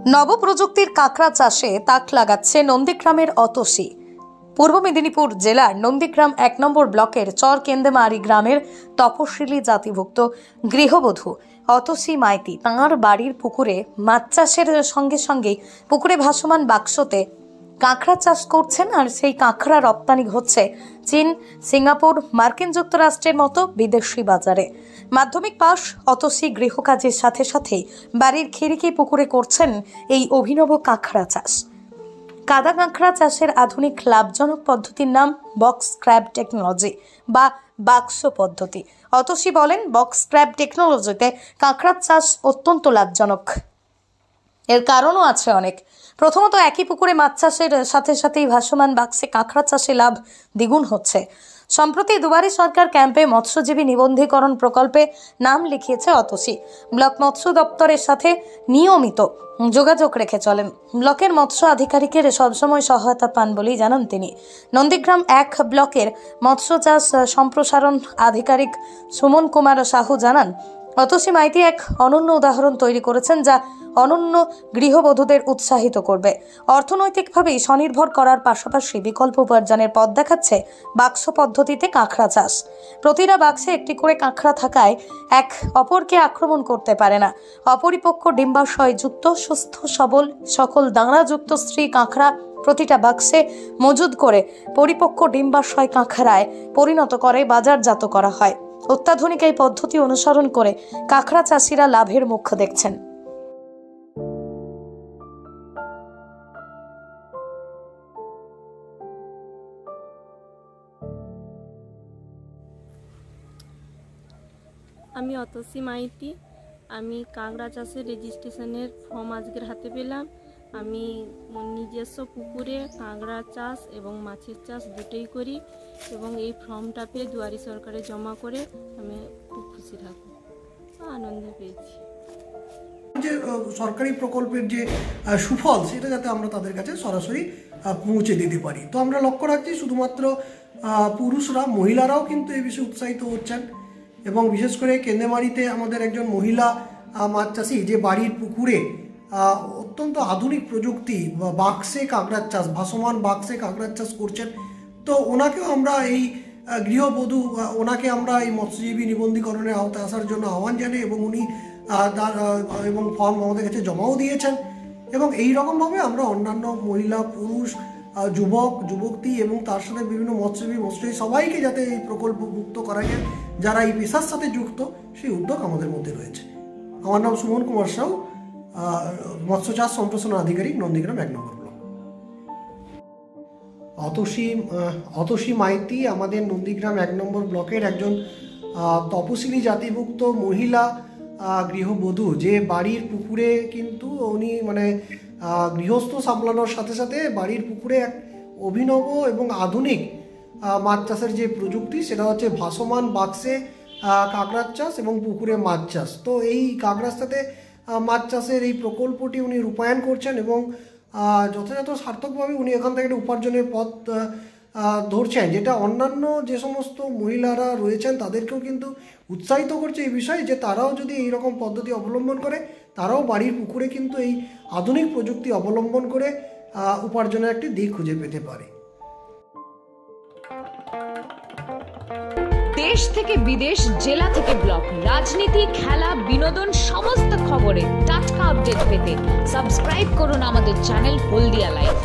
নবপ্রযুক্তির কাঁকড়া চাষে তাক লাগাচ্ছে নন্দীগ্রামের অতসী। পূর্ব মেদিনীপুর জেলার নন্দীগ্রাম ১ নম্বর ব্লকের চরকেন্দেমারি গ্রামের তপশিলি জাতিভুক্ত গৃহবধূ অতসী মাইতি তাঁর বাড়ির পুকুরে মাছ চাষের সঙ্গে সঙ্গে পুকুরে ভাসমান বাক্সতে কাঁকড়া চাষ করছেন। আর সেই কাঁকড়া রপ্তানি হচ্ছে চীন, সিঙ্গাপুর, মার্কিন যুক্তরাষ্ট্রের মতো বিদেশি বাজারে। মাধ্যমিক পাশ অতসী গৃহকাজের সাথে সাথে বাড়ির খিড়কি পুকুরে করছেন এই অভিনব কাঁকড়া চাষ। কাদা কাঁকড়া চাষের আধুনিক লাভজনক পদ্ধতির নাম বক্স ক্র্যাব টেকনোলজি বা বাক্স পদ্ধতি। অতসী বলেন, বক্স ক্র্যাব টেকনোলজিতে কাঁকড়ার চাষ অত্যন্ত লাভজনক। এর কারণও আছে অনেক। প্রথমত, একই পুকুরে মাছ চাষের সাথে সাথেই ভাসমান বাক্সে কাঁকড়া চাষে লাভ দ্বিগুণ হচ্ছে। সম্প্রতি দুবারী সরকার ক্যাম্পে মৎস্যজীবী নিবন্ধীকরণ প্রকল্পে নাম লিখিয়েছে অতসী। ব্লক মৎস্য দপ্তরের সাথে নিয়মিত যোগাযোগ রেখে চলেন। ব্লকের মৎস্য আধিকারিকের সবসময় সহায়তা পান বলেই জানান তিনি। নন্দীগ্রাম ১ ব্লকের মৎস্য চাষ সম্প্রসারণ আধিকারিক সুমন কুমার সাহু জানান, অতসী মাইতি এক অনন্য উদাহরণ তৈরি করেছেন, যা অনন্য গৃহবধূদের উৎসাহিত করবে। অর্থনৈতিকভাবে স্বনির্ভর করার পাশাপাশি বিকল্প উপার্জনের পথ দেখাচ্ছে বাক্স পদ্ধতিতে কাঁকড়া চাষ। প্রতিটা বাক্সে একটি করে কাঁকড়া থাকায় এক অপরকে আক্রমণ করতে পারে না। অপরিপক্ক ডিম্বাশয় যুক্ত সুস্থ সবল সকল দানাযুক্ত স্ত্রী কাঁকড়া প্রতিটা বাক্সে মজুদ করে পরিপক্ক ডিম্বাশয় কাঁকড়ায় পরিণত করে বাজারজাত করা হয়। অত্যাধুনিক এই পদ্ধতি অনুসরণ করে কাঁকড়া চাষিরা লাভের মুখ দেখছেন। আমি অতসী মাইতি। আমি কাঁকড়া চাষের রেজিস্ট্রেশনের ফর্ম আজকের হাতে পেলাম। আমি নিজস্ব পুকুরে কাঁকড়া চাষ এবং মাছের চাষ দুটোই করি এবং এই ফর্মটা পেয়ে দুয়ারি সরকারে জমা করে আমি খুব খুশি থাকি, আনন্দ পেয়েছি। যে সরকারি প্রকল্পের যে সুফল সেটা যাতে আমরা তাদের কাছে সরাসরি পৌঁছে দিতে পারি। তো আমরা লক্ষ্য রাখছি শুধুমাত্র পুরুষরা, মহিলারাও কিন্তু এই বিষয়ে উৎসাহিত হচ্ছেন। এবং বিশেষ করে কেন্দেমারিতে আমাদের একজন মহিলা মাছ চাষি যে বাড়ির পুকুরে অত্যন্ত আধুনিক প্রযুক্তি বা বাক্সে কাঁকড়ার চাষ, ভাসমান বাক্সে কাঁকড়ার চাষ করছেন। তো ওনাকেও আমরা এই গৃহবধূ, ওনাকে আমরা এই মৎস্যজীবী নিবন্ধীকরণের আওতায় আসার জন্য আহ্বান জানাই এবং উনি এবং ফর্ম আমাদের কাছে জমাও দিয়েছেন। এবং এই রকমভাবে আমরা অন্যান্য মহিলা, পুরুষ, যুবক, যুবতী এবং তার সাথে বিভিন্ন মৎস্যজীবী সবাইকে যাতে এই প্রকল্পভুক্ত করা যায়, যারা এই পেশার সাথে যুক্ত, সেই উদ্যোগ আমাদের মধ্যে রয়েছে। আমার নাম সুমন কুমার সাহু, মৎস্য চাষ সম্প্রসারণ আধিকারিক, নন্দীগ্রাম ১ নম্বর ব্লক। অতসী মাইতি আমাদের নন্দীগ্রাম ১ নম্বর ব্লকের একজন তপশিলি জাতিভুক্ত মহিলা গৃহবধূ, যে বাড়ির পুকুরে কিন্তু উনি গৃহস্থ সামলানোর সাথে সাথে বাড়ির পুকুরে এক অভিনব এবং আধুনিক মাছ চাষের যে প্রযুক্তি, সেটা হচ্ছে ভাসমান বাক্সে কাঁকড়ার চাষ এবং পুকুরে মাছ চাষ। তো এই কাঁকড়ার সাথে মাছ চাষের এই প্রকল্পটি উনি রূপায়ণ করছেন এবং যথাযথ সার্থকভাবে উনি এখান থেকে একটা উপার্জনের পথ ধরছেন, যেটা অন্যান্য যে সমস্ত মহিলারা রয়েছেন তাদেরকেও কিন্তু উৎসাহিত করছে এই বিষয়ে, যে তারাও যদি এইরকম পদ্ধতি অবলম্বন করে, তারাও বাড়ির পুকুরে কিন্তু এই আধুনিক প্রযুক্তি অবলম্বন করে উপার্জনের একটি দিক খুঁজে পেতে পারে। দেশ থেকে বিদেশ, জেলা থেকে ব্লক, রাজনীতি, খেলা, বিনোদন সমস্ত খবরে টাটকা আপডেট পেতে সাবস্ক্রাইব করুন আমাদের চ্যানেল হলদিয়া লাইভ।